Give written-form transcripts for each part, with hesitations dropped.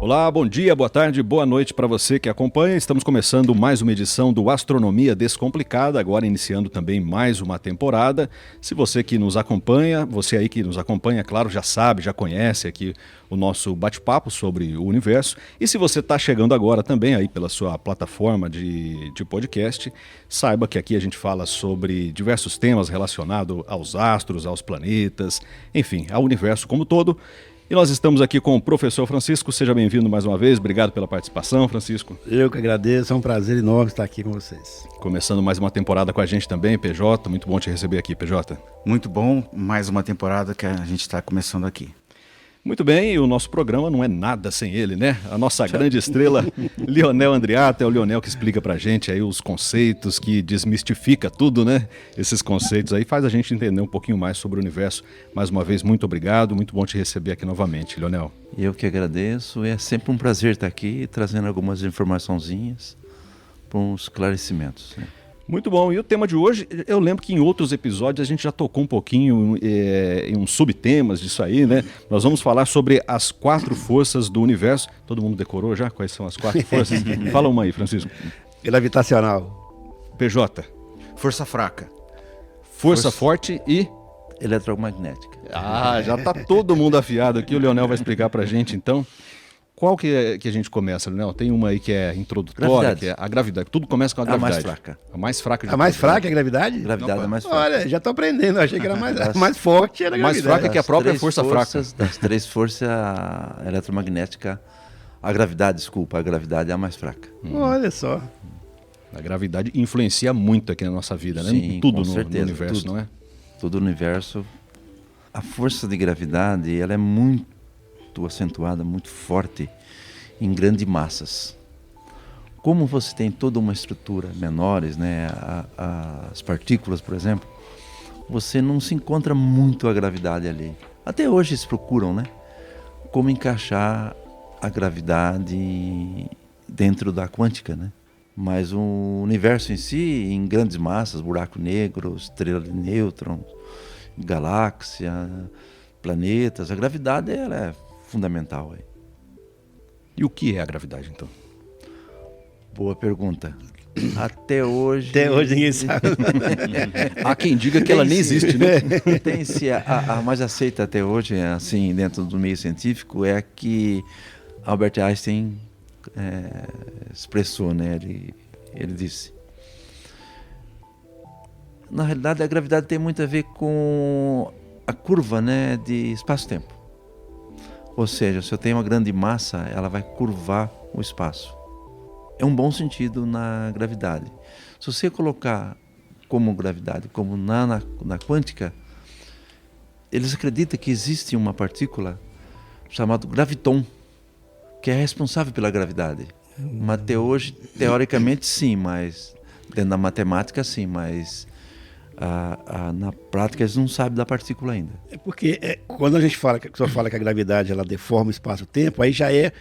Olá, bom dia, boa tarde, boa noite para você que acompanha. Estamos começando mais uma edição do Astronomia Descomplicada, agora iniciando também mais uma temporada. Se você que nos acompanha, você aí que nos acompanha, claro, já sabe, já conhece aqui o nosso bate-papo sobre o universo. E se você está chegando agora também aí pela sua plataforma de podcast, saiba que aqui a gente fala sobre diversos temas relacionados aos astros, aos planetas, enfim, ao universo como um todo. E nós estamos aqui com o professor Francisco. Seja bem-vindo mais uma vez. Obrigado pela participação, Francisco. Eu que agradeço, é um prazer enorme estar aqui com vocês. Começando mais uma temporada com a gente também, PJ. Muito bom te receber aqui, PJ. Muito bom, mais uma temporada que a gente está começando aqui. Muito bem, e o nosso programa não é nada sem ele, né? A nossa grande estrela, Lionel Andreatta, é o Lionel que explica pra gente aí os conceitos, que desmistifica tudo, né? Esses conceitos aí, faz a gente entender um pouquinho mais sobre o universo. Mais uma vez, muito obrigado, muito bom te receber aqui novamente, Lionel. Eu que agradeço, é sempre um prazer estar aqui, trazendo algumas informaçõezinhas para uns esclarecimentos, né? Muito bom. E o tema de hoje, eu lembro que em outros episódios a gente já tocou um pouquinho em uns subtemas disso aí, né? Nós vamos falar sobre as 4 forças do universo. Todo mundo decorou já? Quais são as 4 forças? Fala uma aí, Francisco. Gravitacional. PJ. Força fraca. Força forte e... Eletromagnética. Ah, já tá todo mundo afiado aqui. O Lionel vai explicar pra gente, então. Qual que a gente começa, Leonel? Tem uma aí que é introdutória, gravidade. que é a gravidade. Tudo começa com a gravidade. A mais fraca. A mais fraca de A mais todas, né? fraca é a gravidade? Gravidade é mais fraca. Olha, já estou aprendendo, eu achei que era a mais forte, era a Mais gravidade. fraca que a própria força fraca. Das 3 forças, a eletromagnética, a gravidade é a mais fraca. Olha só. A gravidade influencia muito aqui na nossa vida, né? Sim, Tudo com certeza, no universo, tudo. não é? Todo o universo. A força de gravidade, ela é muito acentuada, muito forte em grandes massas. Como você tem toda uma estrutura menores, né, as partículas, por exemplo, você não se encontra muito a gravidade ali. Até hoje eles procuram, né, como encaixar a gravidade dentro da quântica, né? Mas o universo em si, em grandes massas, buraco negro, estrela de nêutrons, galáxia, planetas, a gravidade ela é fundamental aí. E o que é a gravidade, então? Boa pergunta. Até hoje ninguém sabe. Há quem diga que ela nem existe, né? Tem-se a mais aceita até hoje, assim, dentro do meio científico, é a que Albert Einstein expressou, né? Ele disse. Na realidade, a gravidade tem muito a ver com a curva, né, de espaço-tempo. Ou seja, se eu tenho uma grande massa, ela vai curvar o espaço. É um bom sentido na gravidade. Se você colocar como gravidade, como na quântica, eles acreditam que existe uma partícula chamada graviton, que é responsável pela gravidade. Mas até hoje, teoricamente sim, mas dentro da matemática sim, mas na prática eles não sabem da partícula ainda. É porque quando a gente fala que a gravidade ela deforma o espaço-tempo, aí já é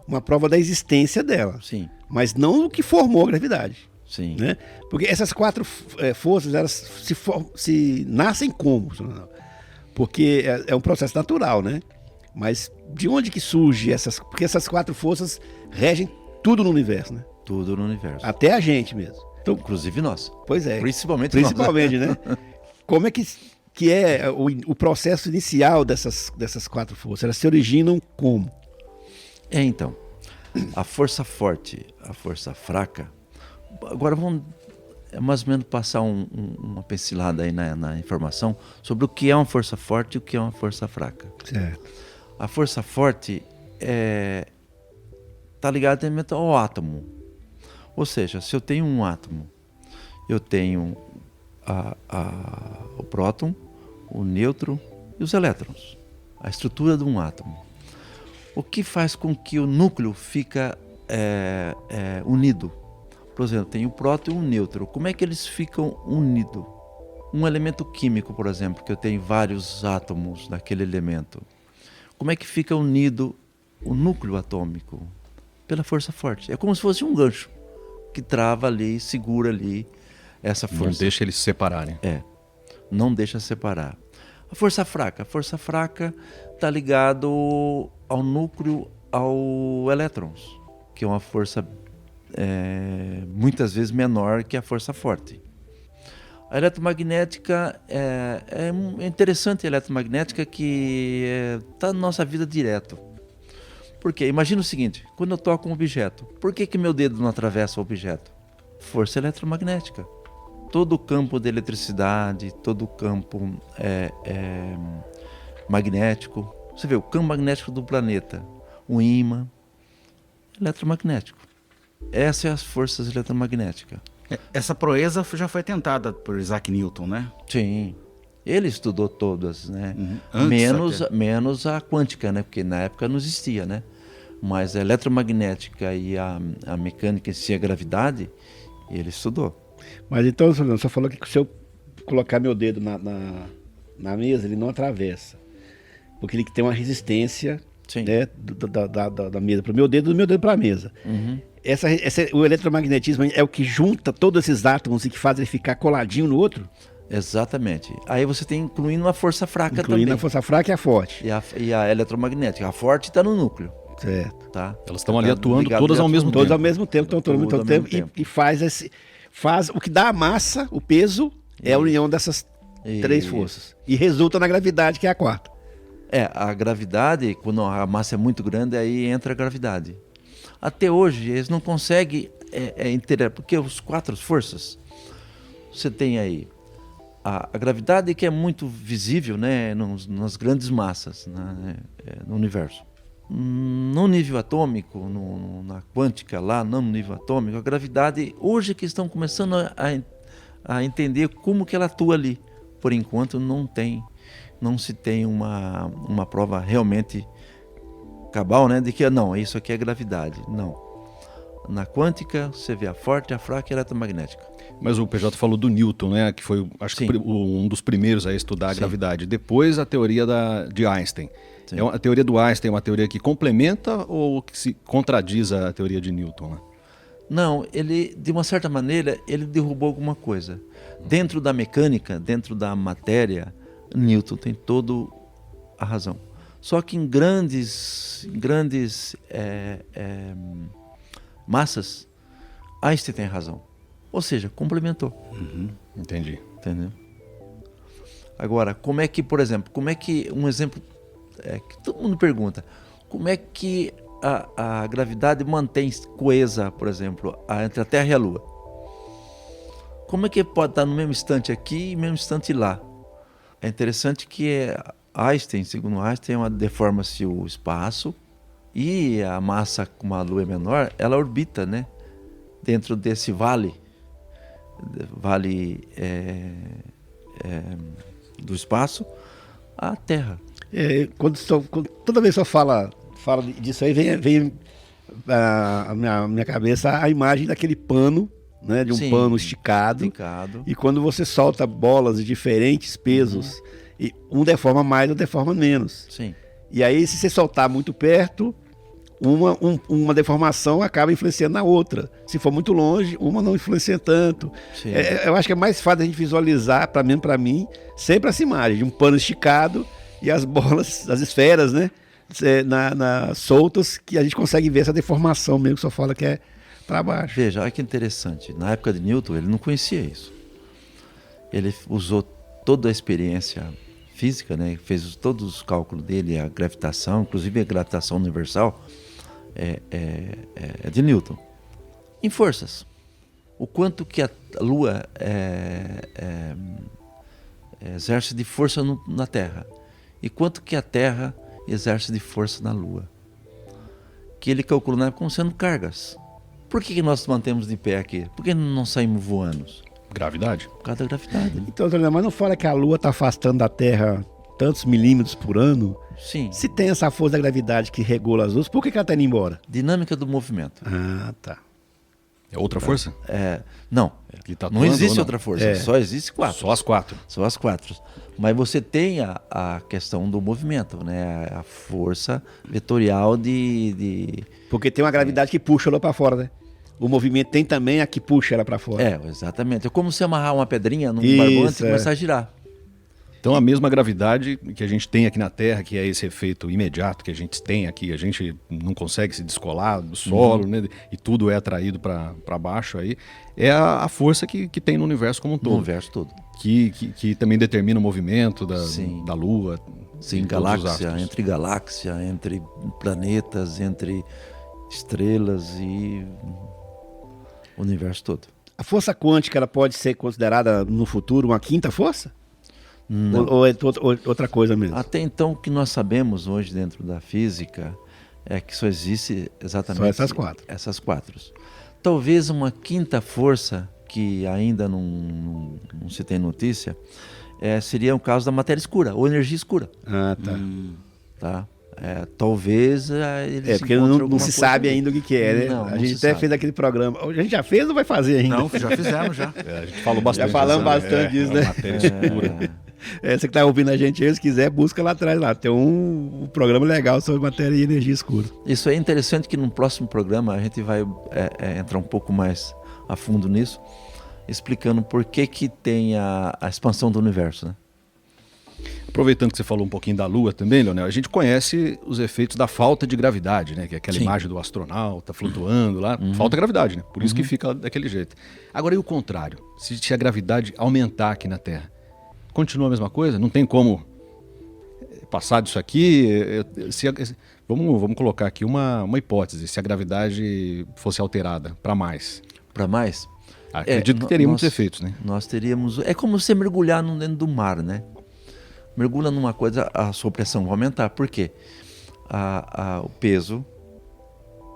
uma prova da existência dela. Sim. Mas não o que formou a gravidade. Sim. Né? Porque essas 4 forças, elas se nascem como? Porque é um processo natural, né? Mas de onde que surge essas... Porque essas 4 forças regem tudo no universo, né? Tudo no universo. Até a gente mesmo. Então, inclusive nós. Pois é. Principalmente nós. Né? Como é que é o processo inicial dessas 4 forças? Elas se originam como? Então, a força forte, a força fraca. Agora vamos mais ou menos passar uma pincelada aí na informação sobre o que é uma força forte e o que é uma força fraca. Certo. A força forte está ligada ao átomo. Ou seja, se eu tenho um átomo, eu tenho o próton, o nêutron e os elétrons. A estrutura de um átomo. O que faz com que o núcleo fica unido? Por exemplo, tem o próton e o nêutron. Como é que eles ficam unidos? Um elemento químico, por exemplo, que eu tenho vários átomos daquele elemento. Como é que fica unido o núcleo atômico? Pela força forte. É como se fosse um gancho que trava ali, segura ali essa força. Não deixa eles se separarem. Não deixa separar. A força fraca está ligado ao núcleo ao elétrons, que é uma força muitas vezes menor que a força forte. A eletromagnética é interessante, a eletromagnética que está na nossa vida direto. Porque imagina o seguinte, quando eu toco um objeto, por que meu dedo não atravessa o objeto? Força eletromagnética. Todo o campo de eletricidade, todo o campo magnético. Você vê o campo magnético do planeta, o ímã, eletromagnético. Essas são as forças eletromagnéticas. Essa proeza já foi tentada por Isaac Newton, né? Sim. Ele estudou todas, né? Menos a quântica, né? Porque na época não existia, né? Mas a eletromagnética e a mecânica em si, a gravidade, ele estudou. Mas então, você falou que se eu colocar meu dedo na mesa, ele não atravessa. Porque ele tem uma resistência, né, da mesa para o meu dedo, do meu dedo para a mesa. Uhum. O eletromagnetismo é o que junta todos esses átomos e que faz ele ficar coladinho no outro? Exatamente. Aí você tem incluindo a força fraca também. Incluindo a força fraca e a forte. E a eletromagnética. A forte está no núcleo. Certo. Tá? Elas estão ali atuando todas ao mesmo tempo. Todas ao mesmo tempo, estão atuando ao mesmo tempo. E faz o que dá a massa, o peso, é a união dessas três forças. E resulta na gravidade, que é a quarta. A gravidade, quando a massa é muito grande, aí entra a gravidade. Até hoje, eles não conseguem entender, porque as quatro forças, você tem aí a gravidade, que é muito visível, né, nas grandes massas, né, no universo. No nível atômico, na quântica lá, não no nível atômico, a gravidade, hoje que estão começando a entender como que ela atua ali. Por enquanto não se tem uma prova realmente cabal, né, de que não, isso aqui é gravidade. Não. Na quântica, você vê a forte, a fraca e a eletromagnética. Mas o PJ falou do Newton, né, que foi, acho que um dos primeiros a estudar a gravidade. Depois a teoria de Einstein. A teoria do Einstein é uma teoria que complementa ou que se contradiz a teoria de Newton, né? Não, ele, de uma certa maneira, ele derrubou alguma coisa. Dentro da mecânica, dentro da matéria, Newton tem toda a razão. Só que em grandes massas, Einstein tem razão. Ou seja, complementou. Entendi. Entendeu? Agora, como é que, por exemplo, um exemplo que todo mundo pergunta, como é que a gravidade mantém coesa, por exemplo, entre a Terra e a Lua? Como é que pode estar no mesmo instante aqui e no mesmo instante lá? É interessante que Einstein, segundo Einstein, deforma-se o espaço e a massa, como a Lua é menor, ela orbita, né, dentro desse vale do espaço, a Terra. Toda vez que eu fala disso aí, vem à minha cabeça a imagem daquele pano, né, de um pano esticado. E quando você solta bolas de diferentes pesos, e um deforma mais, outro deforma menos. Sim. E aí, se você soltar muito perto, uma deformação acaba influenciando na outra. Se for muito longe, uma não influencia tanto. Eu acho que é mais fácil a gente visualizar, para mim, sempre essa imagem de um pano esticado e as bolas, as esferas, né, soltas, que a gente consegue ver essa deformação mesmo, que só fala que é para baixo. Veja, olha que interessante. Na época de Newton, ele não conhecia isso. Ele usou toda a experiência física, né, fez todos os cálculos dele, a gravitação, inclusive a gravitação universal, é de Newton. Em forças. O quanto que a Lua exerce de força na Terra. E quanto que a Terra exerce de força na Lua. Que ele calculou na época como sendo cargas. Por que nós mantemos de pé aqui? Por que não saímos voando? Gravidade? Por causa da gravidade. Então, mas não fala que a Lua está afastando da Terra tantos milímetros por ano? Sim. Se tem essa força da gravidade que regula as luzes, por que ela está indo embora? Dinâmica do movimento. Ah, tá. É outra força? Não. Tá não existe outra força. Só existe quatro. Só as quatro. Só as quatro. Mas você tem a questão do movimento, né? A força vetorial de... Porque tem uma gravidade que puxa ela para fora, né? O movimento tem também a que puxa ela para fora. Exatamente. É como se amarrar uma pedrinha num barbante e começar a girar. Então a mesma gravidade que a gente tem aqui na Terra, que é esse efeito imediato que a gente tem aqui, a gente não consegue se descolar do solo, né? E tudo é atraído para baixo aí, é a força que tem no universo como um todo. No universo todo. Que também determina o movimento da Lua. Sim, entre galáxia, entre planetas, entre estrelas e o universo todo. A força quântica ela pode ser considerada no futuro uma quinta força? Não. Ou é outra coisa mesmo? Até então, o que nós sabemos hoje dentro da física é que só existe exatamente Só essas quatro. Essas quatro. Talvez uma quinta força que ainda não se tem notícia seria o caso da matéria escura ou energia escura. Ah, tá. Tá? Talvez eles porque encontrem não alguma se coisa sabe ali. ainda o que é, né? Não, A não gente se até sabe. fez aquele programa. A gente já fez ou vai fazer ainda? Não, já fizemos já. A gente falou bastante. Já falamos disso, bastante disso, né? A matéria escura. Você que está ouvindo a gente aí, se quiser, busca lá atrás. Lá. Tem um programa legal sobre matéria e energia escura. Isso é interessante que no próximo programa a gente vai entrar um pouco mais a fundo nisso, explicando por que tem a expansão do universo, né? Aproveitando que você falou um pouquinho da Lua também, Leonel, a gente conhece os efeitos da falta de gravidade, né? Que é aquela Sim. imagem do astronauta flutuando lá. Falta gravidade, né? Por isso que fica daquele jeito. Agora, e o contrário? Se a gravidade aumentar aqui na Terra, continua a mesma coisa? Não tem como passar disso aqui? Vamos colocar aqui uma hipótese. Se a gravidade fosse alterada para mais. Para mais? Acredito que teria muitos efeitos, né? Nós teríamos... É como você mergulhar dentro do mar, né? Mergulha numa coisa, a sua pressão vai aumentar. Por quê? O peso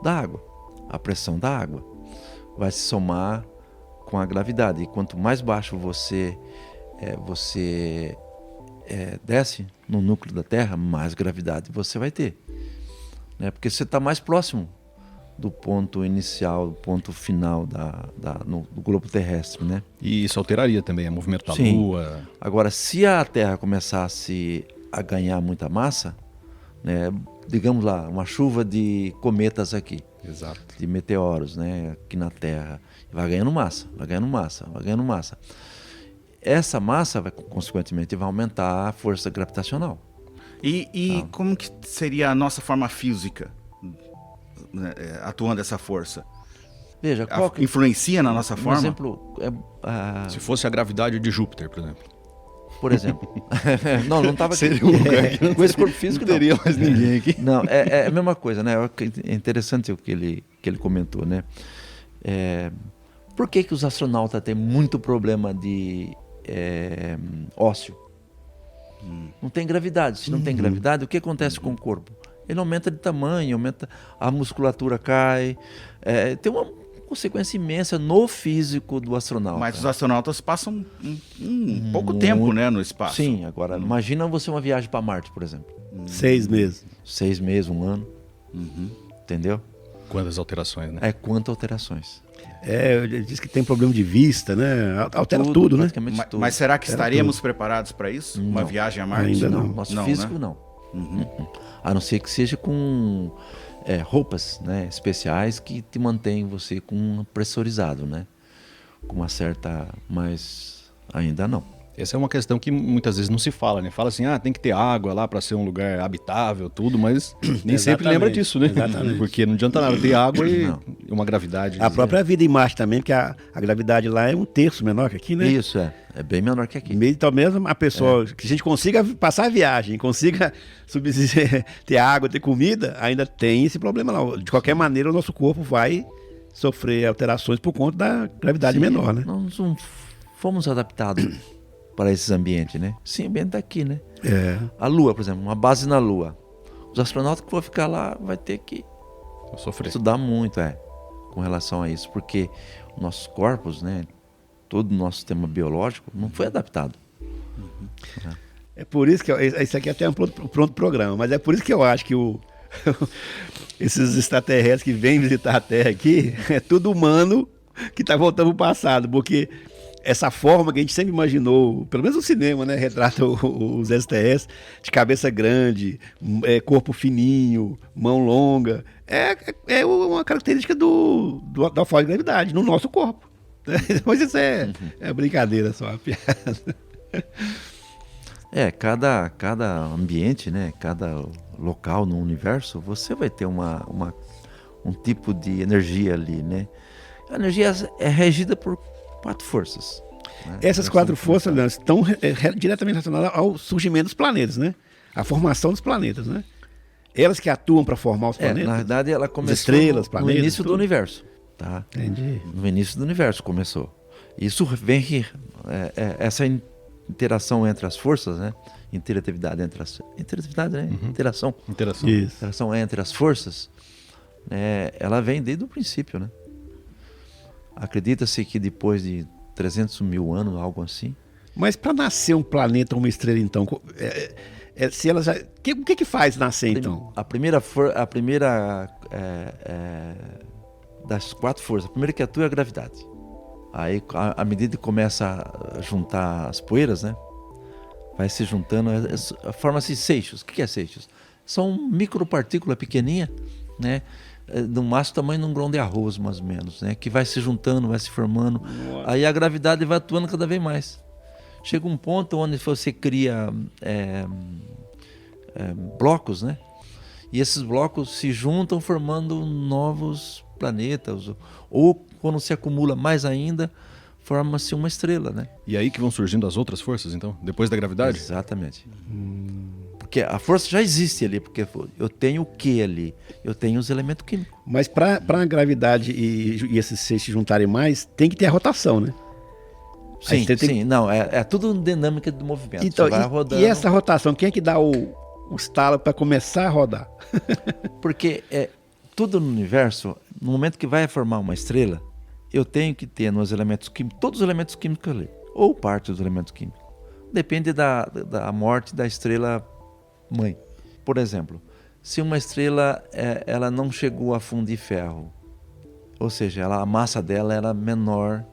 da água, a pressão da água vai se somar com a gravidade. E quanto mais baixo você desce no núcleo da Terra, mais gravidade você vai ter. Né? Porque você está mais próximo do ponto inicial, do ponto final do globo terrestre, né? E isso alteraria também o movimento da Sim. Lua. Agora, se a Terra começasse a ganhar muita massa, né, digamos lá, uma chuva de cometas aqui, Exato. de meteoros, né, aqui na Terra, vai ganhando massa, vai ganhando massa, vai ganhando massa. Essa massa, consequentemente, vai aumentar a força gravitacional. E como que seria a nossa forma física, né, atuando essa força? Veja, Influencia na nossa forma? Um exemplo Se fosse a gravidade de Júpiter, por exemplo. por exemplo. não estava aqui. Seria um lugar que não Com esse corpo físico, não teria mais ninguém aqui. Não, é a mesma coisa, né? É interessante o que ele comentou, né? Por que os astronautas têm muito problema de ósseo? Não tem gravidade. Se não tem gravidade, o que acontece com o corpo? Ele aumenta de tamanho, a musculatura cai. Tem uma consequência imensa no físico do astronauta. Mas os astronautas passam pouco tempo, né, no espaço. Sim, agora imagina você uma viagem para Marte, por exemplo. 6 meses. 6 meses, 1 ano. Entendeu? Quantas alterações, né? Quantas alterações. Diz que tem problema de vista, né? Altera tudo, né? Praticamente tudo. Mas será que estaríamos preparados para isso? Uma viagem a Marte? Ainda Não, não. nosso Não, físico né? não. A não ser que seja com roupas, né, especiais que te mantêm você com pressurizado, né? Com uma certa... Mas ainda não. Essa é uma questão que muitas vezes não se fala, né? Fala assim, tem que ter água lá para ser um lugar habitável, tudo, mas nem sempre lembra disso, né? Exatamente. Porque não adianta nada ter água e Não. uma gravidade. A própria vida em Marte também, porque a gravidade lá é 1/3 menor que aqui, né? Isso, é bem menor que aqui. Então mesmo a pessoa, que a gente consiga passar a viagem, consiga ter água, ter comida, ainda tem esse problema lá. De qualquer maneira, o nosso corpo vai sofrer alterações por conta da gravidade menor, né? Nós não fomos adaptados para esses ambientes, né? Esse ambiente está aqui, né? A Lua, por exemplo, uma base na Lua. Os astronautas que vão ficar lá vai ter que Sofrer. estudar muito, com relação a isso, porque nossos corpos, né? Todo o nosso sistema biológico não foi adaptado. É por isso que isso aqui até é um pronto programa, mas é por isso que eu acho que esses extraterrestres que vêm visitar a Terra aqui é tudo humano que está voltando ao passado, porque essa forma que a gente sempre imaginou, pelo menos no cinema, né, retrata os STS de cabeça grande, corpo fininho, mão longa, é uma característica da força de gravidade no nosso corpo. Mas isso é brincadeira só, uma piada. Cada ambiente, né? Cada local no universo, você vai ter um tipo de energia ali, né? A energia é regida por 4 forças. Né? Essas 4 forças, Leandro, estão diretamente relacionadas ao surgimento dos planetas, né? A formação dos planetas, né? Elas que atuam para formar os planetas. Na verdade, ela começou estrelas, planetas, no início do tudo. universo. Tá? Entendi. No início do universo começou. Isso vem essa interação entre as forças, né? Interatividade, né? Interação. Interação. Isso. Interação entre as forças, né? Ela vem desde o princípio, né? Acredita-se que depois de 300 mil anos, algo assim. Mas para nascer um planeta ou uma estrela, então, se ela já, o que faz nascer, então? A primeira das 4 forças, a primeira que atua é a gravidade. Aí, à medida que começa a juntar as poeiras, né? Vai se juntando, forma-se seixos. O que é seixos? São micropartículas pequenininhas, né? No máximo tamanho de um grão de arroz, mais ou menos, né? Que vai se juntando, vai se formando. Nossa. Aí a gravidade vai atuando cada vez mais. Chega um ponto onde você cria blocos, né? E esses blocos se juntam formando novos planetas. Ou quando se acumula mais ainda, forma-se uma estrela, né? E aí que vão surgindo as outras forças, então? Depois da gravidade? Exatamente. Porque a força já existe ali, porque eu tenho o que ali? Eu tenho os elementos químicos. Mas para a gravidade e esses seis se juntarem mais, tem que ter a rotação, né? Sim, sim. Não, é tudo dinâmica do movimento. Então, você vai rodando. E essa rotação, quem é que dá o estalo para começar a rodar? Porque tudo no universo, no momento que vai formar uma estrela, eu tenho que ter nos elementos químicos, todos os elementos químicos ali, ou parte dos elementos químicos. Depende da morte da estrela mãe. Por exemplo, se uma estrela ela não chegou a fundir ferro, ou seja, a massa dela era menor,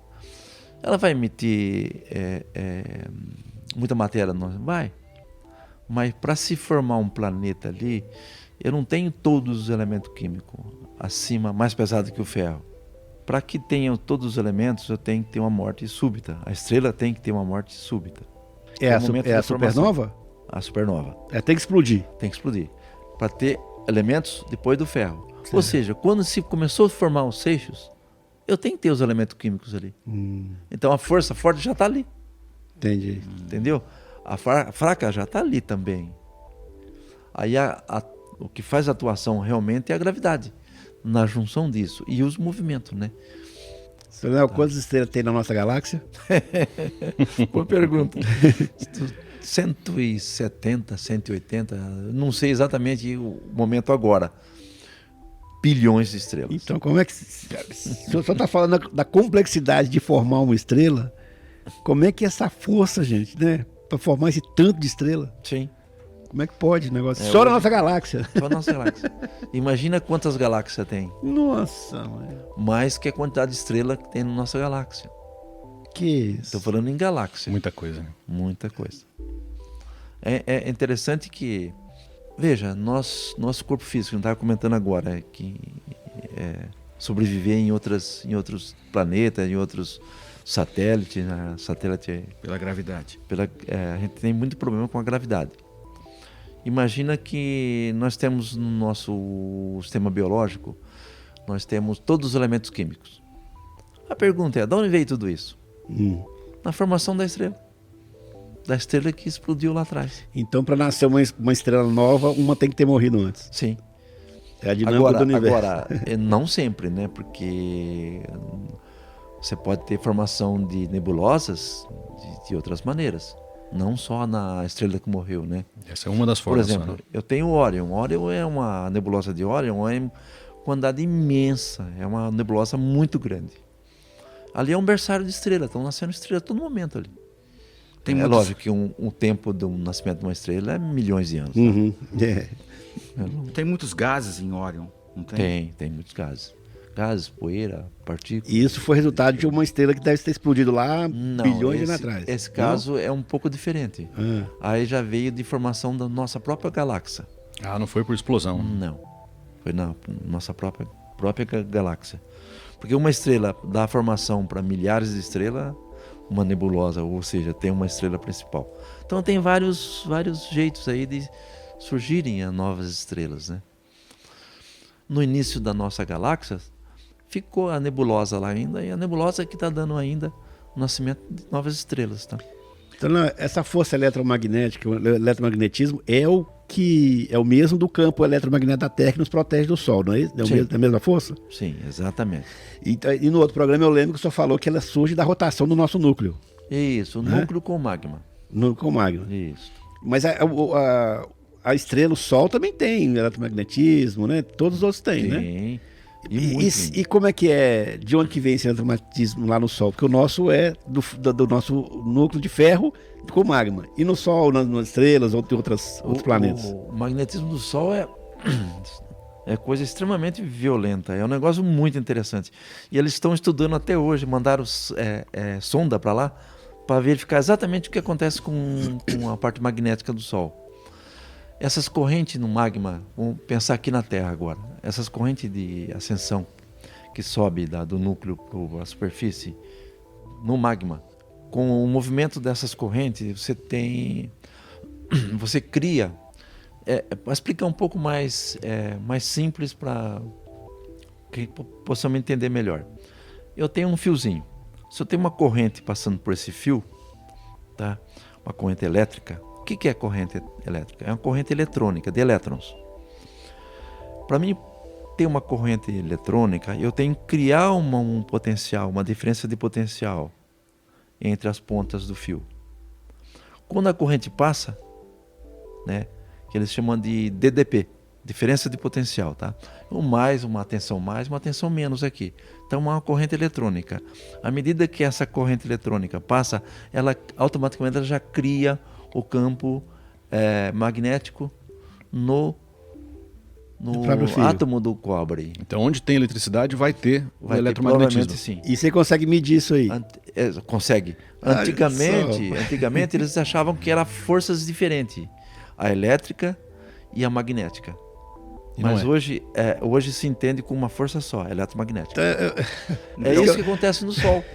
ela vai emitir muita matéria? Não vai. Mas para se formar um planeta ali, eu não tenho todos os elementos químicos acima, mais pesado que o ferro. Para que tenham todos os elementos, eu tenho que ter uma morte súbita. A estrela tem que ter uma morte súbita. É a supernova? A supernova. Tem que explodir. Tem que explodir. Para ter elementos depois do ferro. Certo. Ou seja, quando se começou a formar os seixos, eu tenho que ter os elementos químicos ali. Então a força forte já está ali. Entendi. Entendeu? A fraca já está ali também. Aí o que faz a atuação realmente é a gravidade. Na junção disso. E os movimentos, né? Senhor Léo, quantas estrelas tem na nossa galáxia? Boa pergunta. 170, 180, não sei exatamente o momento agora. Bilhões de estrelas. Então, como é que... Se o senhor está falando da complexidade de formar uma estrela, como é que essa força, gente, né? Para formar esse tanto de estrela? Sim. Como é que pode o negócio? Só na nossa galáxia. Só na nossa galáxia. Imagina quantas galáxias tem. Nossa, mãe. Mais que a quantidade de estrela que tem na nossa galáxia. Que isso? Estou falando em galáxia. Muita coisa. Muita coisa. É interessante que, veja, nosso corpo físico, não estava comentando agora, que sobreviver em outros planetas, em outros satélites, né? Satélite pela gravidade. A gente tem muito problema com a gravidade. Imagina que nós temos no nosso sistema biológico, nós temos todos os elementos químicos. A pergunta é, de onde veio tudo isso? Na formação da estrela. Da estrela que explodiu lá atrás. Então, para nascer uma estrela nova, uma tem que ter morrido antes. Sim. É a dinâmica do universo. Agora, não sempre, né? Porque você pode ter formação de nebulosas de outras maneiras. Não só na estrela que morreu, né? Essa é uma das formas. Por exemplo, eu tenho o Órion. Órion é uma nebulosa de Órion, é uma quantidade imensa, é uma nebulosa muito grande. Ali é um berçário de estrela, estão nascendo estrelas a todo momento ali. Lógico que um tempo do nascimento de uma estrela é milhões de anos. Uhum. Tem muitos gases em Órion, não tem? Tem muitos gases. Gases, poeira, partículas. E isso foi resultado de uma estrela que deve ter explodido lá bilhões de anos atrás. Esse caso é um pouco diferente. Aí já veio de formação da nossa própria galáxia. Não foi por explosão. Não. Foi na nossa própria galáxia. Porque uma estrela dá formação para milhares de estrelas, uma nebulosa, ou seja, tem uma estrela principal. Então tem vários jeitos aí de surgirem as novas estrelas, né? No início da nossa galáxia, ficou a nebulosa lá ainda, e a nebulosa que está dando ainda o nascimento de novas estrelas, tá? Então, essa força eletromagnética, o eletromagnetismo, é o mesmo do campo eletromagnético da Terra que nos protege do Sol, não é isso? É a mesma força? Sim, exatamente. E no outro programa eu lembro que o senhor falou que ela surge da rotação do nosso núcleo. Isso, o núcleo com magma. Núcleo com magma. Isso. Mas a estrela, o Sol, também tem eletromagnetismo, né? Todos os outros têm, né? Sim. E como é que é? De onde que vem esse eletromagnetismo lá no Sol? Porque o nosso é do nosso núcleo de ferro com magma. E no Sol, nas estrelas ou outros planetas? O magnetismo do Sol é coisa extremamente violenta. É um negócio muito interessante. E eles estão estudando até hoje, mandaram sonda para lá para verificar exatamente o que acontece com a parte magnética do Sol. Essas correntes no magma, vamos pensar aqui na Terra agora, essas correntes de ascensão que sobe do núcleo para a superfície, no magma, com o movimento dessas correntes, você cria, para explicar um pouco mais simples para que possamos entender melhor. Eu tenho um fiozinho, se eu tenho uma corrente passando por esse fio, tá? Uma corrente elétrica. O que é corrente elétrica? É uma corrente eletrônica, de elétrons. Para mim ter uma corrente eletrônica, eu tenho que criar um potencial, uma diferença de potencial entre as pontas do fio. Quando a corrente passa, né, que eles chamam de DDP, diferença de potencial, tá? Uma tensão mais, uma tensão menos aqui. Então, uma corrente eletrônica. À medida que essa corrente eletrônica passa, ela automaticamente já cria o campo magnético no átomo do cobre. Então, onde tem eletricidade, vai ter o eletromagnetismo. Sim. E você consegue medir isso aí? Consegue. Antigamente eles achavam que eram forças diferentes, a elétrica e a magnética. Mas hoje se entende com uma força só, eletromagnética. É isso que acontece no Sol.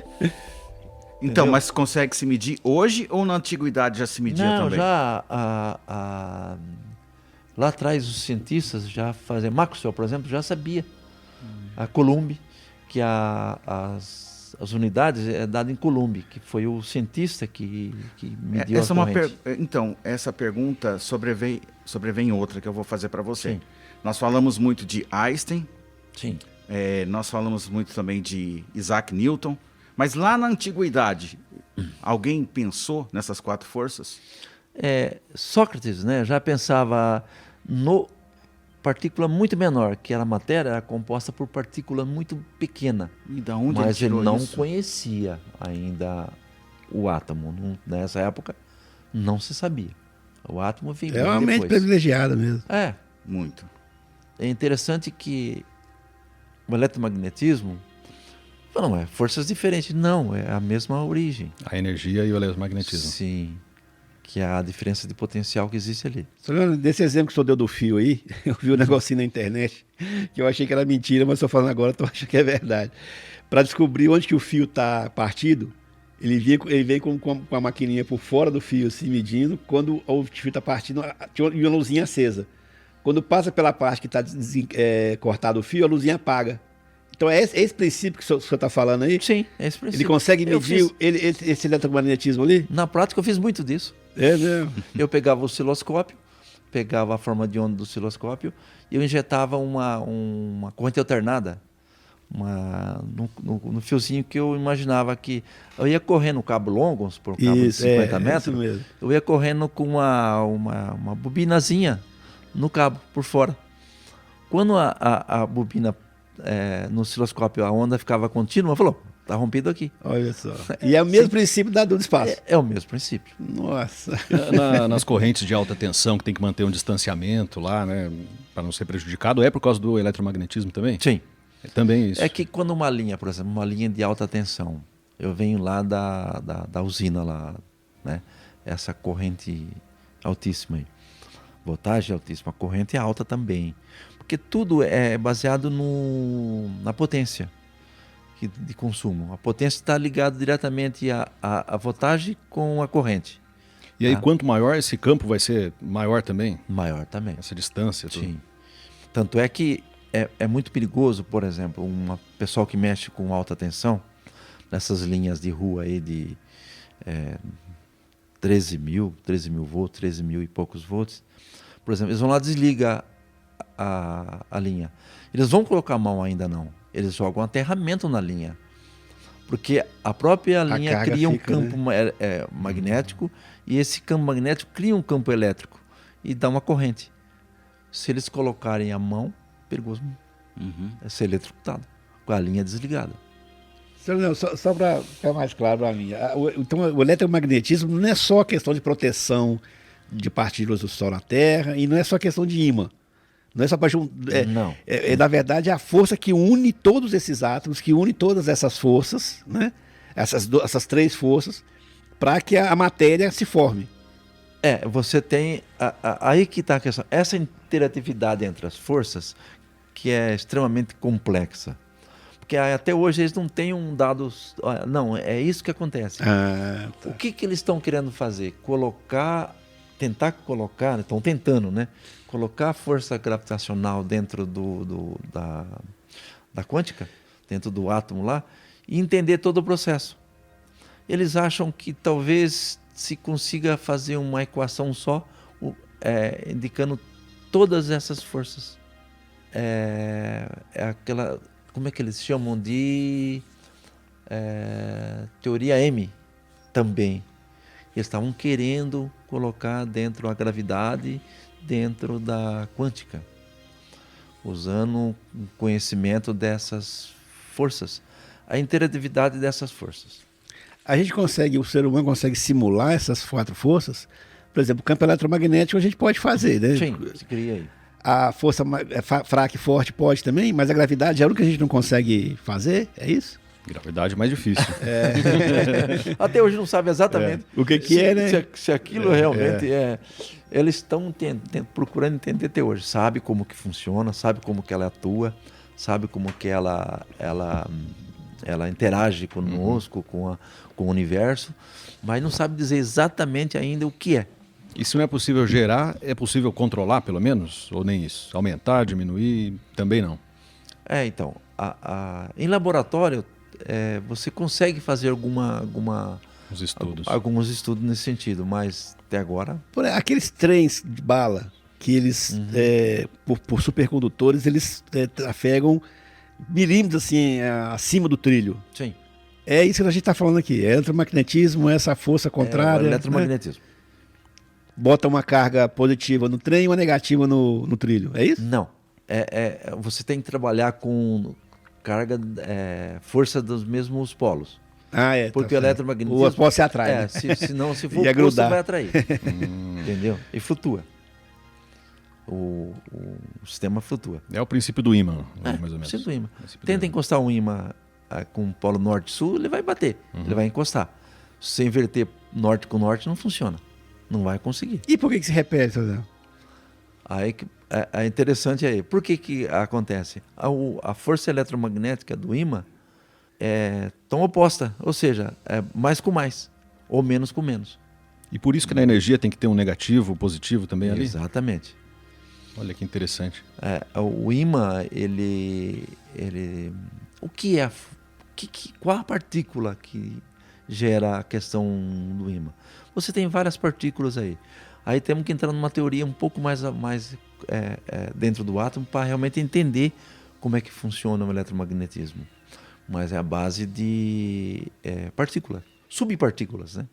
Então, mas consegue se medir hoje ou na antiguidade já se media também? Não, já lá atrás os cientistas já faziam, Maxwell, por exemplo, já sabia. A Coulomb, que as unidades é dada em Coulomb, que foi o cientista que mediu a corrente. Então, essa pergunta sobrevém outra que eu vou fazer para você. Sim. Nós falamos muito de Einstein. Sim. Nós falamos muito também de Isaac Newton. Mas lá na antiguidade, alguém pensou nessas quatro forças? Sócrates, né, já pensava no partícula muito menor, que era a matéria, era composta por partícula muito pequena. E da onde mas ele não isso? conhecia ainda o átomo. Nessa época, não se sabia. O átomo veio É uma mente depois. privilegiada mesmo. Muito. É interessante que o eletromagnetismo não é forças diferentes, não, é a mesma origem. A energia e o eletromagnetismo. Sim, que é a diferença de potencial que existe ali. Desse exemplo que o senhor deu do fio aí, eu vi um negocinho na internet que eu achei que era mentira, mas estou falando agora, estou achando que é verdade. Para descobrir onde que o fio está partido, ele vem com a maquininha por fora do fio, assim, medindo. Quando o fio está partindo, tinha uma luzinha acesa. Quando passa pela parte que está cortado o fio, a luzinha apaga. Então é esse princípio que o senhor está falando aí? Sim, é esse princípio. Ele consegue medir esse eletromagnetismo ali? Na prática eu fiz muito disso. É mesmo? Eu pegava o osciloscópio, pegava a forma de onda do osciloscópio e eu injetava uma corrente alternada no fiozinho que eu imaginava que... Eu ia correndo cabo longo, por cabo de 50 metros, isso mesmo. eu ia correndo com uma bobinazinha no cabo, por fora. Quando a bobina... no osciloscópio a onda ficava contínua, falou, tá rompido aqui. Olha só. E é o mesmo princípio do espaço. É o mesmo princípio. Nossa. Nas correntes de alta tensão, que tem que manter um distanciamento lá, né, para não ser prejudicado, é por causa do eletromagnetismo também? Sim. É também isso. É que quando uma linha, por exemplo, uma linha de alta tensão, eu venho lá da usina lá, né, essa corrente altíssima aí, voltagem altíssima, a corrente é alta também. Porque tudo é baseado na potência. de consumo. A potência está ligada diretamente à voltagem com a corrente. E aí, quanto maior esse campo, vai ser maior também? Maior também. Essa distância. Tudo. Sim. Tanto é que é muito perigoso, por exemplo, um pessoal que mexe com alta tensão, nessas linhas de rua aí de 13 mil volts, 13 mil e poucos volts. Por exemplo, eles vão lá, desliga a linha. Eles vão colocar a mão ainda não. Eles jogam um aterramento na linha. Porque a própria linha cria um campo magnético e esse campo magnético cria um campo elétrico e dá uma corrente. Se eles colocarem a mão, perigoso é ser eletrocutado com a linha desligada. Só para ficar mais claro para mim, então o eletromagnetismo não é só questão de proteção de partículas do Sol na Terra e não é só questão de ímã. Não é só para não. Na verdade, é a força que une todos esses átomos, que une todas essas forças, né? Essas três forças, para que a matéria se forme. Você tem... aí que está a questão. Essa interatividade entre as forças, que é extremamente complexa. Porque até hoje eles não têm dados... Não, é isso que acontece. Tá. O que eles estão querendo fazer? Tentar colocar, estão tentando, né? Colocar a força gravitacional dentro da quântica, dentro do átomo lá, e entender todo o processo. Eles acham que talvez se consiga fazer uma equação só, indicando todas essas forças. Aquela, como é que eles chamam de teoria M também. Eles estavam querendo colocar dentro a gravidade, dentro da quântica, usando o conhecimento dessas forças, a interatividade dessas forças. O ser humano consegue simular essas quatro forças? Por exemplo, o campo eletromagnético a gente pode fazer, né? Sim, se cria aí. A força fraca e forte pode também, mas a gravidade é algo que a gente não consegue fazer, é isso? Gravidade é mais difícil. Até hoje não sabe exatamente o que é, né? Se aquilo realmente é. Eles estão procurando entender até hoje. Sabe como que funciona, sabe como que ela atua, sabe como que ela interage conosco, com o universo, mas não sabe dizer exatamente ainda o que é. E se não é possível gerar, é possível controlar pelo menos? Ou nem isso? Aumentar, diminuir? Também não. Então, em laboratório, você consegue fazer alguns estudos nesse sentido, mas até agora... Aqueles trens de bala que eles, por supercondutores, eles trafegam milímetros assim, acima do trilho. Sim. É isso que a gente está falando aqui. Eletromagnetismo, essa força contrária. Eletromagnetismo. Né? Bota uma carga positiva no trem e uma negativa no trilho. É isso? Não. Você tem que trabalhar com carga, força dos mesmos polos. Porque o eletromagnetismo... O polo se atrai. Se for oposto, vai atrair. Entendeu? E flutua. O sistema flutua. É o princípio do ímã, mais ou menos. O princípio do ímã. Tenta encostar um ímã com o polo norte-sul, ele vai bater. Ele vai encostar. Se você inverter norte com norte, não funciona. Não vai conseguir. E por que se repete, José? Aí é interessante aí. Por que acontece? A força eletromagnética do ímã é tão oposta, ou seja, é mais com mais, ou menos com menos. E por isso que na energia tem que ter um negativo, um positivo também ali? Exatamente. Olha que interessante. O ímã, o que é? Qual a partícula que gera a questão do ímã? Você tem várias partículas aí. Aí temos que entrar numa teoria um pouco mais dentro do átomo para realmente entender como é que funciona o eletromagnetismo. Mas é a base de partículas, subpartículas, né?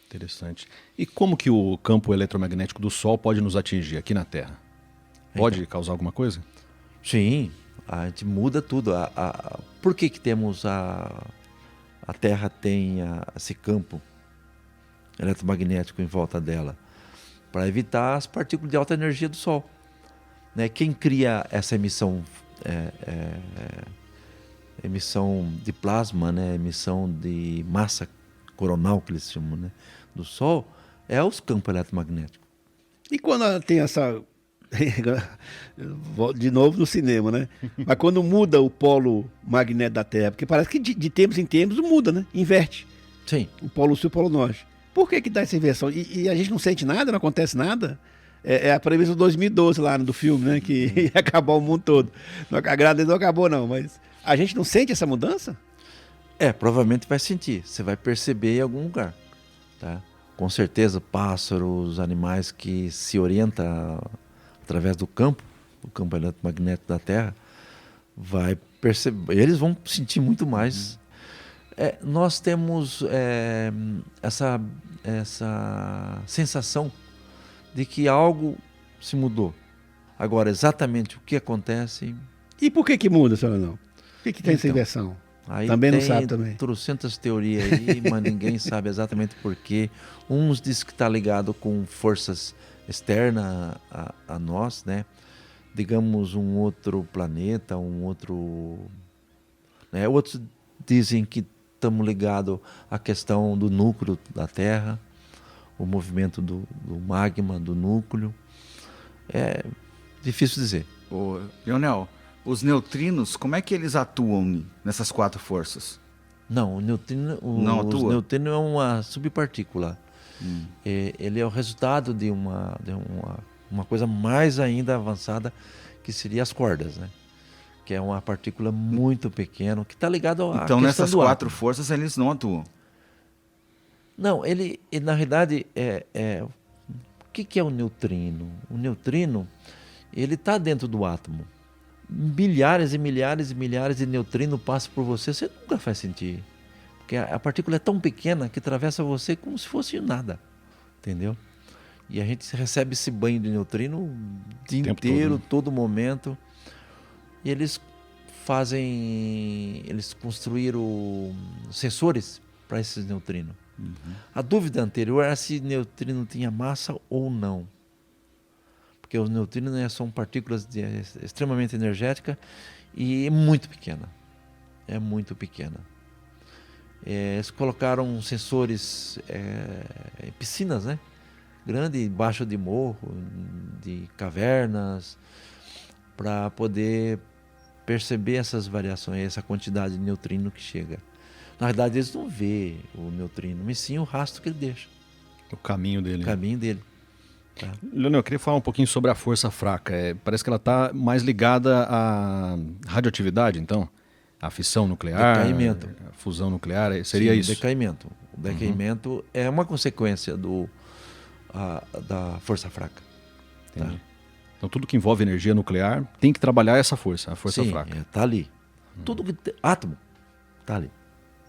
Interessante. E como que o campo eletromagnético do Sol pode nos atingir aqui na Terra? Pode causar alguma coisa? Sim, a gente muda tudo. Por que temos a Terra tem esse campo eletromagnético em volta dela? Para evitar as partículas de alta energia do Sol. Né? Quem cria essa emissão de plasma, né? Emissão de massa coronal, que eles chamam, né? Do Sol, é os campos eletromagnéticos. E quando ela tem essa De novo no cinema, né? Mas quando muda o polo magnético da Terra, porque parece que de tempos em tempos muda, né? Inverte. Sim. O polo sul e o polo norte. Por que dá essa inversão? E a gente não sente nada, não acontece nada? É a previsão do 2012 lá do filme, né? Que ia acabar o mundo todo. A grade não acabou, não, mas a gente não sente essa mudança? Provavelmente vai sentir. Você vai perceber em algum lugar, tá? Com certeza, pássaros, animais que se orientam através do campo eletromagnético da Terra, vai perceber, eles vão sentir muito mais. Nós temos essa sensação de que algo se mudou. Agora, exatamente o que acontece... E por que muda, senhora não? Por que tem essa inversão? Aí também tem não sabe também. Trocentas teorias aí, mas ninguém sabe exatamente por quê. Uns dizem que está ligado com forças externas a nós, né? Digamos, um outro planeta, um outro... né? Outros dizem que estamos ligados à questão do núcleo da Terra, o movimento do magma, do núcleo. É difícil dizer. Ô, Leonel, os neutrinos, como é que eles atuam nessas 4 forças? Não, o neutrino, Não atua? o neutrino é uma subpartícula. Ele é o resultado de uma coisa mais ainda avançada, que seria as cordas, né? Que é uma partícula muito pequena, que está ligada à Então, questão nessas do 4 átomo. forças, eles não atuam. Não, ele na realidade, o que é o neutrino? O neutrino, ele está dentro do átomo. Milhares e milhares e milhares de neutrinos passam por você nunca vai sentir. Porque a partícula é tão pequena que atravessa você como se fosse nada. Entendeu? E a gente recebe esse banho de neutrino o dia inteiro, todo, né? todo momento. E eles construíram sensores para esses neutrinos. A dúvida anterior era se neutrino tinha massa ou não. Porque os neutrinos, né, são partículas extremamente energéticas e é muito pequena. É muito pequena. Eles colocaram sensores em piscinas, né? Grande, embaixo de morro, de cavernas, para poder perceber essas variações, essa quantidade de neutrino que chega. Na verdade, eles não vê o neutrino, mas sim o rastro que ele deixa. O caminho dele. O caminho dele. Tá. Leonel, eu queria falar um pouquinho sobre a força fraca. Parece que ela está mais ligada à radioatividade, então? A fissão nuclear, Decaimento. A fusão nuclear, seria Sim, isso? Decaimento. O decaimento é uma consequência da força fraca. Entendi. Tá? Então tudo que envolve energia nuclear tem que trabalhar essa força, a força Sim, fraca. Está ali. Tudo que átomo está ali.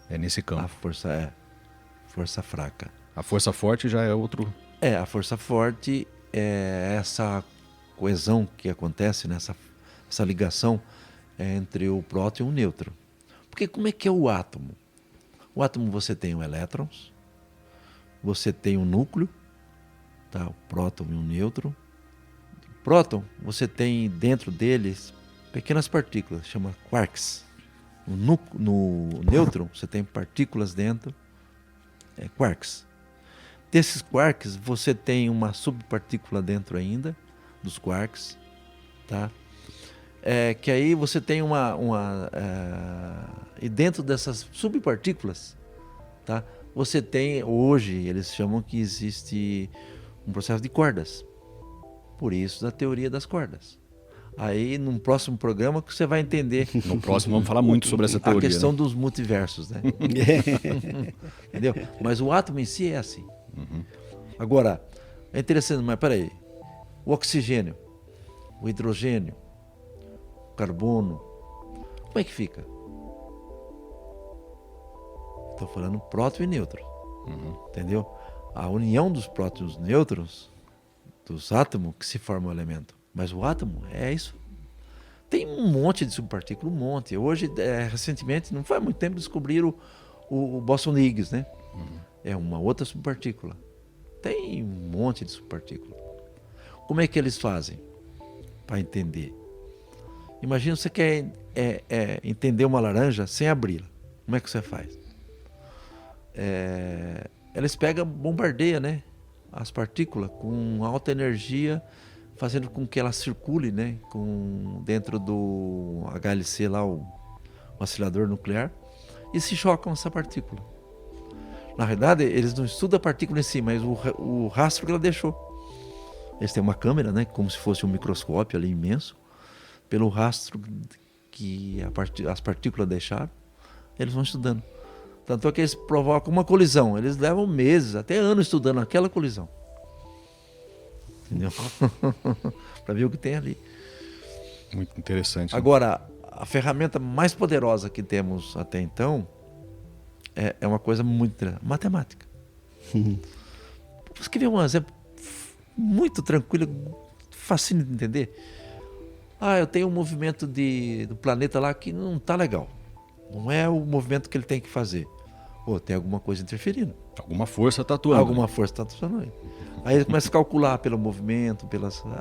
É nesse campo. A força força fraca. A força forte já é outro... A força forte é essa coesão que acontece, nessa essa ligação entre o próton e o nêutron. Porque como é que é o átomo? O átomo, você tem o elétrons, você tem o núcleo, tá? O próton e o nêutron. O próton, você tem dentro deles pequenas partículas, chama quarks. No nêutron, você tem partículas dentro, quarks. Desses quarks, você tem uma subpartícula dentro ainda, dos quarks, tá? Que aí você tem e dentro dessas subpartículas, tá? Você tem, hoje, eles chamam que existe um processo de cordas. Por isso, da teoria das cordas. Aí, num próximo programa, que você vai entender. No próximo vamos falar muito sobre essa teoria. A questão, né? dos multiversos, né? Entendeu? Mas o átomo em si é assim. Agora, é interessante, mas peraí. O oxigênio, o hidrogênio, o carbono, como é que fica? Estou falando próton e nêutron. Entendeu? A união dos prótons e nêutrons, dos átomos, que se forma o elemento. Mas o átomo é isso. Tem um monte de subpartículas, um monte. Hoje, recentemente, não faz muito tempo, descobriram o bóson de Higgs, né? É uma outra subpartícula. Tem um monte de subpartícula. Como é que eles fazem para entender? Imagina, você quer entender uma laranja sem abri-la. Como é que você faz? Eles pegam, bombardeiam, né, as partículas com alta energia, fazendo com que ela circule, né, dentro do HLC lá, o oscilador nuclear, e se chocam essa partícula. Na verdade, eles não estudam a partícula em si, mas o rastro que ela deixou. Eles têm uma câmera, né, como se fosse um microscópio ali imenso, pelo rastro que as partículas deixaram, eles vão estudando. Tanto é que eles provocam uma colisão. Eles levam meses, até anos estudando aquela colisão. Entendeu? Para ver o que tem ali. Muito interessante. Agora, a ferramenta mais poderosa que temos até então é uma coisa muito interessante. Matemática. Vamos ver um exemplo muito tranquilo, fácil de entender. Eu tenho um movimento do planeta lá que não está legal. Não é o movimento que ele tem que fazer. Tem alguma coisa interferindo. Alguma força está atuando. Alguma força está atuando aí. Aí ele começa a calcular pelo movimento,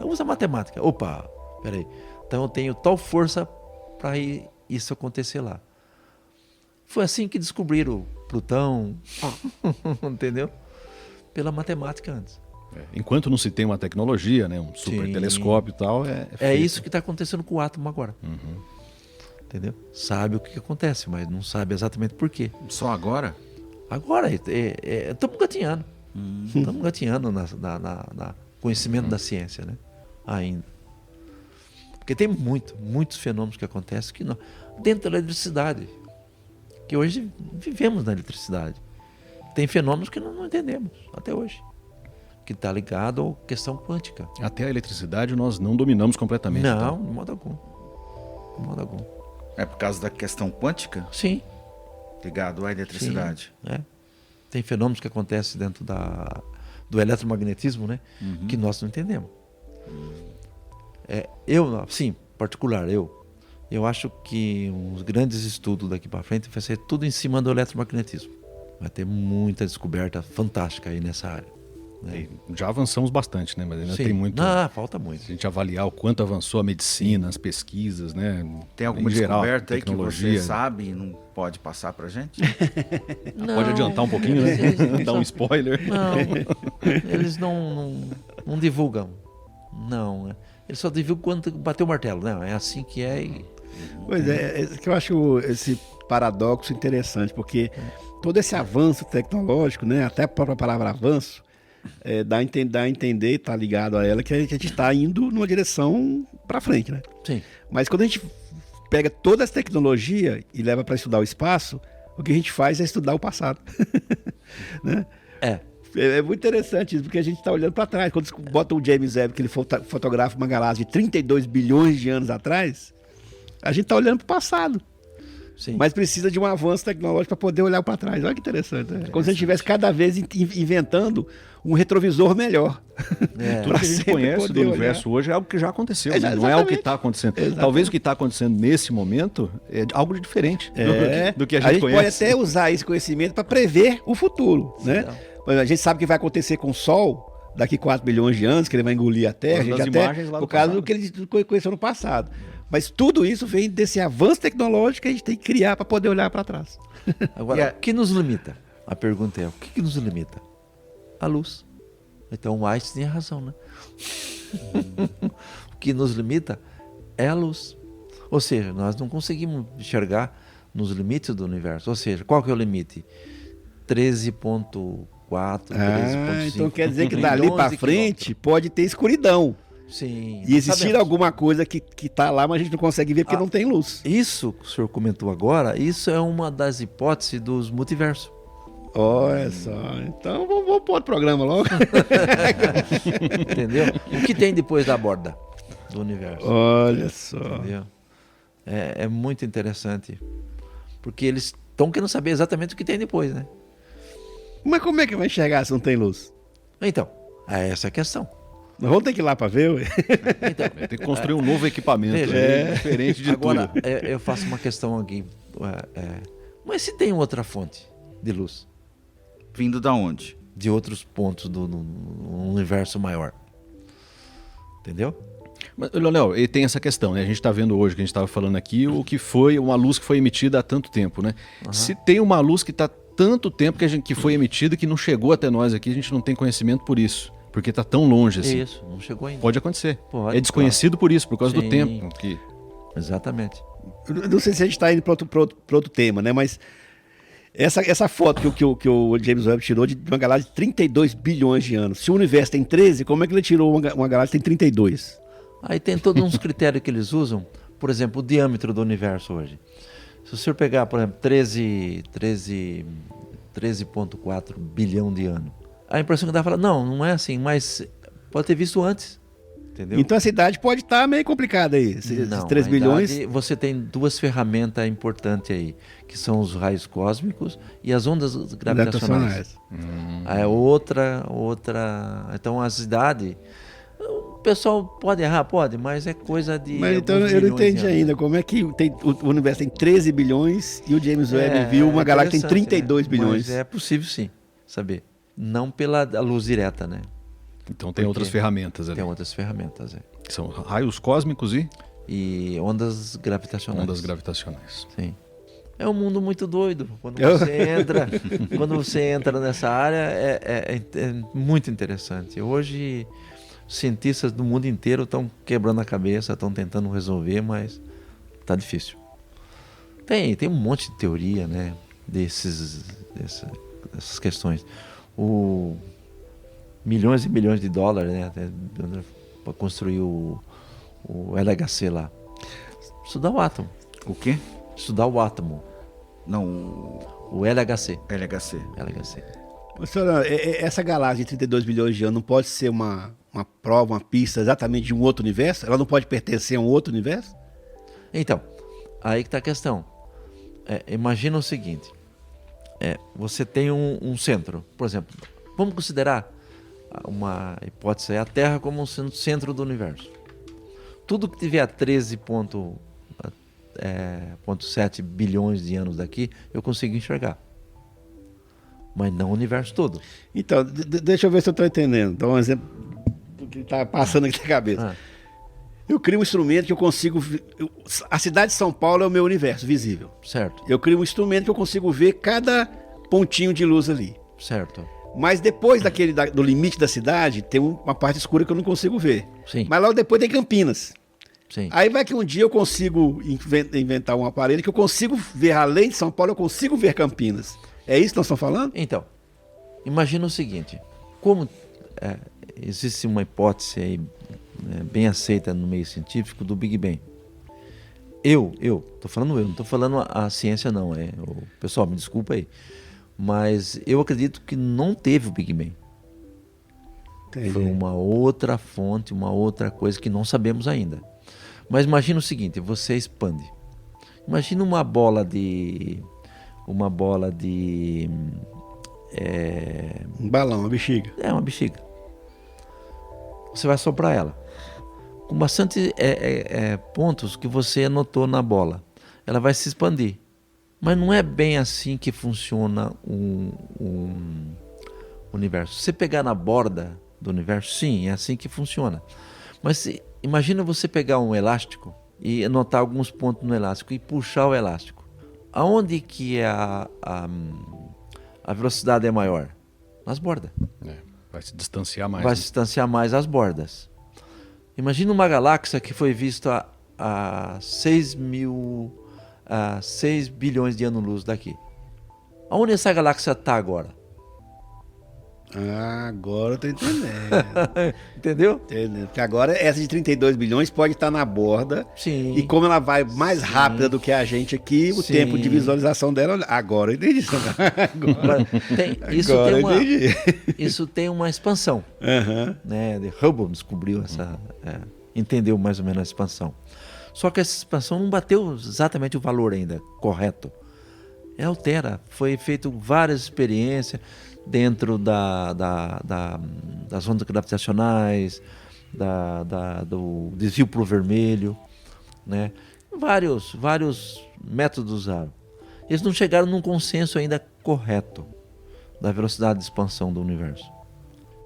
usa matemática. Opa, peraí. Então eu tenho tal força para isso acontecer lá. Foi assim que descobriram Plutão, entendeu? Pela matemática antes. Enquanto não se tem uma tecnologia, né, um super telescópio e tal, é isso que está acontecendo com o átomo agora. Entendeu? Sabe o que acontece, mas não sabe exatamente por quê. Só agora? Agora, estamos gatinhando. Estamos gatinhando no conhecimento da ciência, né? Ainda. Porque tem muitos fenômenos que acontecem dentro da eletricidade. Que hoje vivemos na eletricidade. Tem fenômenos que não entendemos até hoje. Que está ligado à questão quântica. Até a eletricidade nós não dominamos completamente. Não, então. de modo algum. De modo algum. É por causa da questão quântica? Sim. Ligado à eletricidade. Sim, Tem fenômenos que acontecem dentro do eletromagnetismo, né? Que nós não entendemos. Eu acho que uns grandes estudos daqui para frente vai ser tudo em cima do eletromagnetismo. Vai ter muita descoberta fantástica aí nessa área. Né? Já avançamos bastante, né? Mas ainda tem muito. Falta muito. Se a gente avaliar o quanto avançou a medicina, as pesquisas, né? Tem alguma geral, descoberta aí que tecnologia. você sabe e não pode passar pra gente? Pode adiantar um pouquinho, né? Dar um spoiler. Não, eles não divulgam. Não, eles só divulgam quando bateu o martelo. Não, é assim que é. Pois é que eu acho esse paradoxo interessante, porque todo esse avanço tecnológico, né, até a própria palavra avanço, dá a entender, está ligado a ela, que a gente está indo numa direção para frente, né? Sim. Mas quando a gente pega toda essa tecnologia e leva para estudar o espaço, o que a gente faz é estudar o passado. Né? É muito interessante isso, porque a gente está olhando para trás. Quando bota o James Webb, que ele fotografa uma galáxia de 32 bilhões de anos atrás, a gente está olhando para o passado. Sim. Mas precisa de um avanço tecnológico para poder olhar para trás. Olha que interessante. Né? Como se a gente estivesse cada vez inventando um retrovisor melhor. Tudo que a gente conhece do universo hoje é algo que já aconteceu, né? Não é o que está acontecendo. Exatamente. Talvez o que está acontecendo nesse momento é algo de diferente do que a gente conhece. Pode até usar esse conhecimento para prever o futuro. Né? A gente sabe o que vai acontecer com o Sol daqui 4 bilhões de anos, que ele vai engolir a Terra, por causa do que ele conheceu no passado. Mas tudo isso vem desse avanço tecnológico que a gente tem que criar para poder olhar para trás. Agora, o que nos limita? A pergunta é, o que nos limita? A luz. Então o Einstein tinha razão, né? O que nos limita é a luz. Ou seja, nós não conseguimos enxergar nos limites do universo. Ou seja, qual que é o limite? 13.4, 13.5. Então quer dizer que dali para frente pode ter escuridão. Sim. E existir alguma coisa que está lá, mas a gente não consegue ver porque não tem luz. Isso que o senhor comentou agora, isso é uma das hipóteses dos multiversos. Olha só, então vamos pôr o programa logo. Entendeu? O que tem depois da borda do universo? Olha só. Entendeu? É muito interessante. Porque eles estão querendo saber exatamente o que tem depois, né? Mas como é que vai enxergar se não tem luz? Então, é essa a questão. Nós vamos ter que ir lá para ver, ué. Então, tem que construir um novo equipamento diferente de agora, tudo. Eu faço uma questão aqui. Mas se tem outra fonte de luz? Vindo da onde? De outros pontos do universo maior. Entendeu? Mas, Leonel, e tem essa questão, né? A gente está vendo hoje, que a gente estava falando aqui, o que foi uma luz que foi emitida há tanto tempo, né? Se tem uma luz que está tanto tempo que foi emitida que não chegou até nós aqui, a gente não tem conhecimento por isso. Porque está tão longe assim. Isso, não chegou ainda. Pode acontecer. Pode, é desconhecido por isso, por causa do Sim. tempo. Que... Exatamente. Eu não sei se a gente está indo para outro tema, né? Mas essa foto que o James Webb tirou de uma galáxia de 32 bilhões de anos. Se o universo tem 13, como é que ele tirou uma galáxia que tem 32? Aí tem todos uns critérios que eles usam. Por exemplo, o diâmetro do universo hoje. Se o senhor pegar, por exemplo, 13,4 bilhão de anos, a impressão que dá fala, não é assim, mas pode ter visto antes. Entendeu? Então essa idade pode estar meio complicada aí. Esses Não, 3 a bilhões. idade, você tem duas ferramentas importantes aí, que são os raios cósmicos e as ondas gravitacionais. A outra. Então as idades. O pessoal pode errar, pode, mas é coisa de. Mas então eu não milhões de entendi anos. ainda como é que o universo tem 13 bilhões e o James Webb viu uma galáxia que tem interessante, 32 né? bilhões. Mas é possível sim, saber. Não pela luz direta, né? Então tem outras ferramentas ali. Tem outras ferramentas, Que são raios cósmicos e ondas gravitacionais. ondas gravitacionais. Sim. É um mundo muito doido. Quando você entra nessa área, é muito interessante. Hoje, cientistas do mundo inteiro estão quebrando a cabeça, estão tentando resolver, mas está difícil. Tem um monte de teoria, né, dessas questões. Milhões e milhões de dólares, né, para construir o LHC lá. Estudar o átomo. O quê? Estudar o átomo. Não, O LHC. LHC. LHC. Senhora, essa galáxia de 32 bilhões de anos não pode ser uma prova, uma pista exatamente de um outro universo? Ela não pode pertencer a um outro universo? Então, aí que está a questão. Imagina o seguinte. Você tem um centro. Por exemplo, vamos considerar uma hipótese, a Terra como um centro do universo. Tudo que tiver a 13,7 bilhões de anos daqui, eu consigo enxergar. Mas não o universo todo. Então, deixa eu ver se eu estou entendendo. Dá um exemplo do que está passando aqui na cabeça. Eu crio um instrumento que eu consigo... A cidade de São Paulo é o meu universo visível. Certo. Eu crio um instrumento que eu consigo ver cada pontinho de luz ali. Certo. Mas depois do limite da cidade, tem uma parte escura que eu não consigo ver. Sim. Mas logo depois tem Campinas. Sim. Aí vai que um dia eu consigo inventar um aparelho que eu consigo ver além de São Paulo, eu consigo ver Campinas. É isso que nós estamos falando? Então, imagina o seguinte. Como existe uma hipótese aí, bem aceita no meio científico do Big Bang. Estou falando não estou falando a ciência não. Pessoal, me desculpa aí. Mas eu acredito que não teve o Big Bang. Entendi. Foi uma outra fonte, uma outra coisa que não sabemos ainda. Mas imagina o seguinte, você expande. Imagina uma bola de... Um balão, uma bexiga. Uma bexiga. Você vai soprar ela. Com bastante pontos que você anotou na bola. Ela vai se expandir. Mas não é bem assim que funciona um universo. Se você pegar na borda do universo, sim, é assim que funciona. Mas imagina você pegar um elástico e anotar alguns pontos no elástico e puxar o elástico. Aonde que a velocidade é maior? Nas bordas. Vai se distanciar mais. Vai se distanciar mais as bordas. Imagina uma galáxia que foi vista a 6 bilhões de anos-luz daqui. Aonde essa galáxia está agora? Agora eu estou entendendo. Entendeu? Porque agora essa de 32 bilhões pode estar na borda. Sim. E como ela vai mais rápida do que a gente aqui, o Sim. tempo de visualização dela... Agora eu entendi. Isso tem uma expansão. Né? Hubble descobriu entendeu mais ou menos a expansão. Só que essa expansão não bateu exatamente o valor ainda correto. Altera. Foi feito várias experiências dentro das ondas gravitacionais, do desvio para o vermelho, né? Vários métodos usaram. Eles não chegaram num consenso ainda correto da velocidade de expansão do universo.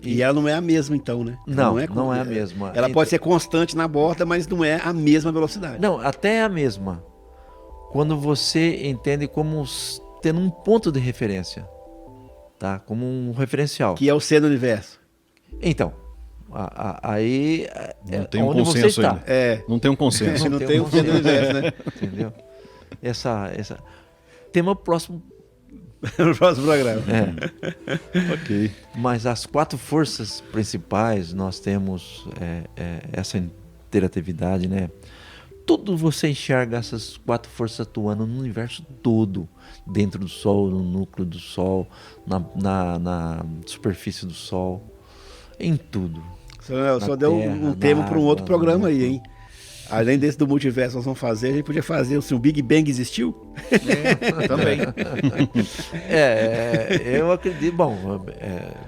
E ela não é a mesma então, né? Não é a mesma. Ela pode ser constante na borda, mas não é a mesma velocidade. Não, até é a mesma. Quando você entende como tendo um ponto de referência. Tá? Como um referencial. Que é o C do universo. Então, aí Não tem um onde você consenso está. ainda. Não tem um consenso. Não tem o fim do universo, né? Entendeu? Tema próximo. No próximo programa. Ok. Mas as 4 forças principais, nós temos essa interatividade, né? Tudo você enxerga essas 4 forças atuando no universo todo, dentro do Sol, no núcleo do Sol, na superfície do Sol, em tudo. Só deu um tema para um outro programa aí, hein? Além desse do multiverso nós vamos fazer, a gente podia fazer se o Big Bang existiu. Também. Eu acredito, bom,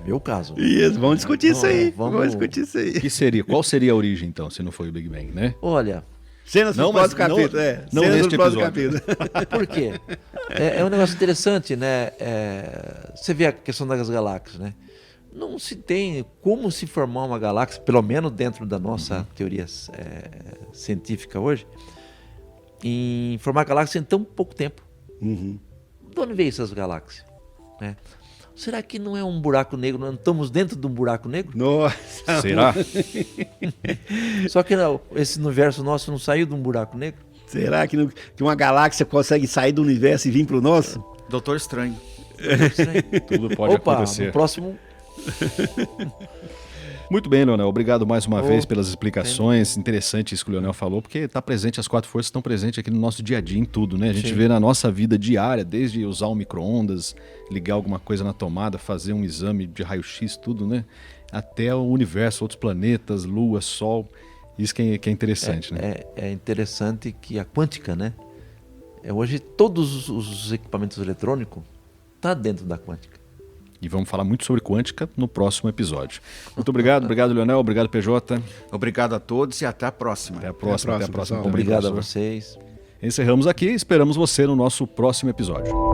meu caso. Isso, vamos discutir isso aí. Vamos- Vamos discutir isso aí. Qual seria a origem, então, se não foi o Big Bang, né? Olha, Cenas Não, do mas próximo capítulo. não Cenas neste do próximo episódio. capítulo. por quê? É um negócio interessante, né? Você vê a questão das galáxias, né? Não se tem como se formar uma galáxia, pelo menos dentro da nossa teoria científica hoje, em formar galáxia em tão pouco tempo. Uhum. De onde veio essas galáxias? Né? Será que não é um buraco negro? Nós estamos dentro de um buraco negro? Nossa. Será? Só que não, esse universo nosso não saiu de um buraco negro? Será que uma galáxia consegue sair do universo e vir pro nosso? Doutor Estranho. Tudo pode Opa, acontecer. no próximo... Muito bem, Leonel. Obrigado mais uma Oh, vez pelas explicações. Interessante isso que o Leonel falou, porque está presente, as 4 forças estão presentes aqui no nosso dia a dia, em tudo, né? A gente Sim. vê na nossa vida diária, desde usar um micro-ondas, ligar alguma coisa na tomada, fazer um exame de raio-x, tudo, né? Até o universo, outros planetas, lua, sol. Isso que é interessante, né? É interessante que a quântica, né? Hoje todos os equipamentos eletrônicos estão dentro da quântica. E vamos falar muito sobre quântica no próximo episódio. Muito obrigado, Leonel, obrigado, PJ. Obrigado a todos e até a próxima. Até a próxima pessoal. também, Obrigado a professor. vocês. Encerramos aqui, esperamos você no nosso próximo episódio.